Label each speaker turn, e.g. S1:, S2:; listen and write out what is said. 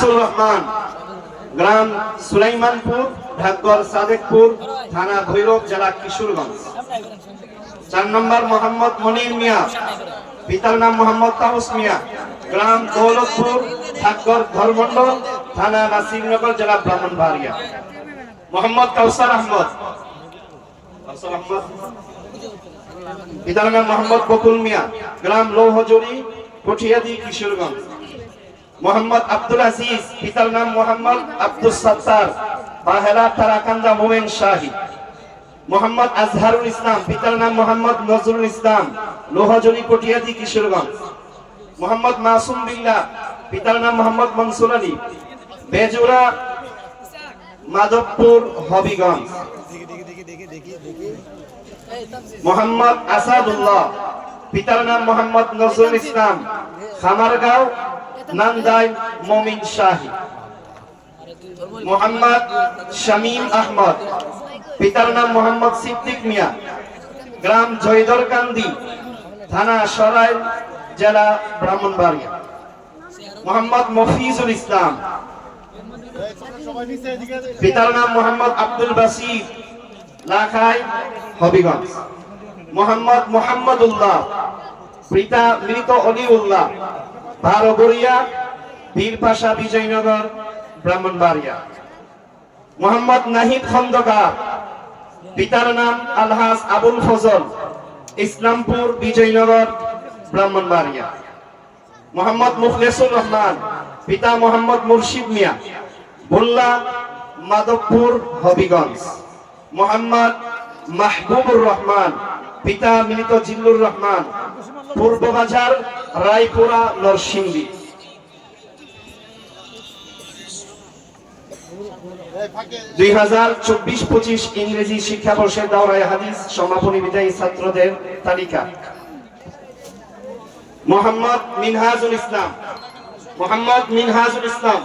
S1: আনিসুর রহমান, গ্রাম সুলাইমানপুর, ঢাকগড় সাদেকপুর, থানা ভৈরব, জেলা কিশোরগঞ্জ। 4 নম্বর মোহাম্মদ মনির মিয়া, পিতার নাম মোহাম্মদ তাউস মিয়া, গ্রাম দৌলতপুর, ঢাকগড় ধর্মমন্ডল, থানা নাসিরনগর, জেলা ব্রাহ্মণবাড়িয়া। মোহাম্মদ কাউসার আহমদ, পিতার নাম মোহাম্মদ বকুল মিয়া, গ্রাম লৌহজুরি, কঠিয়াদি, কিশোরগঞ্জ। মোহাম্মদ আব্দুল আজিজ, পিতার নাম মোহাম্মদ আব্দুল সত্তার, বাহেলা তারাকান্দা, মোমেন শাহী। মোহাম্মদ আজহারুল ইসলাম, পিতার নাম মোহাম্মদ নজরুল ইসলাম, লোহাজুরি, কঠিয়াদি, কিশোরগঞ্জ। মোহাম্মদ মাসুম বিল্লাহ, পিতার নাম মোহাম্মদ মনসুর আলী, বেজুরা, মাধবপুর, হবিগঞ্জ। মোহাম্মদ আসাদুল্লাহ, পিতার নাম মোহাম্মদ নজরুল ইসলাম, খামারগাঁও, নান্দাই, মমিন শাহী। মোহাম্মদ শামীম আহমদ, পিতার নাম মোহাম্মদ সিদ্দিক মিয়া, গ্রাম জয়দরকান্দি, থানা সরাইল, জেলা ব্রাহ্মণবাড়িয়া। মোহাম্মদ মফিজুল ইসলাম, পিতার নাম মোহাম্মদ আব্দুল বাসির, লাখাই, হবিগঞ্জ। মোহাম্মদ মোহাম্মদুল্লাহ, পিতা মৃত অলিউল্লাহ, বারোবরিয়া, বীরপাশা, বিজয়নগর, ব্রাহ্মণবাড়িয়া। মোহাম্মদ নাহিদ খন্দকার, পিতার নাম আলহাজ আবুল ফজল, ইসলামপুর, বিজয়নগর, ব্রাহ্মণবাড়িয়া। মোহাম্মদ মুখলেসুর রহমান, পিতা মোহাম্মদ মুর্শিদ মিয়া, বুল্লা, মাধবপুর, হবিগঞ্জ। মোহাম্মদ মাহবুবুর রহমান, পিতা মৃত জিল্লুর রহমান, পূর্ববাজার, রায়পুরা, নরসিংদী। 2024-25 ইংরেজি শিক্ষাবর্ষের দাওরায়ে হাদিস সমাপনী বিদায়ী ছাত্রদের তালিকা। মোহাম্মদ মিনহাজুল ইসলাম, মোহাম্মদ মিনহাজুল ইসলাম,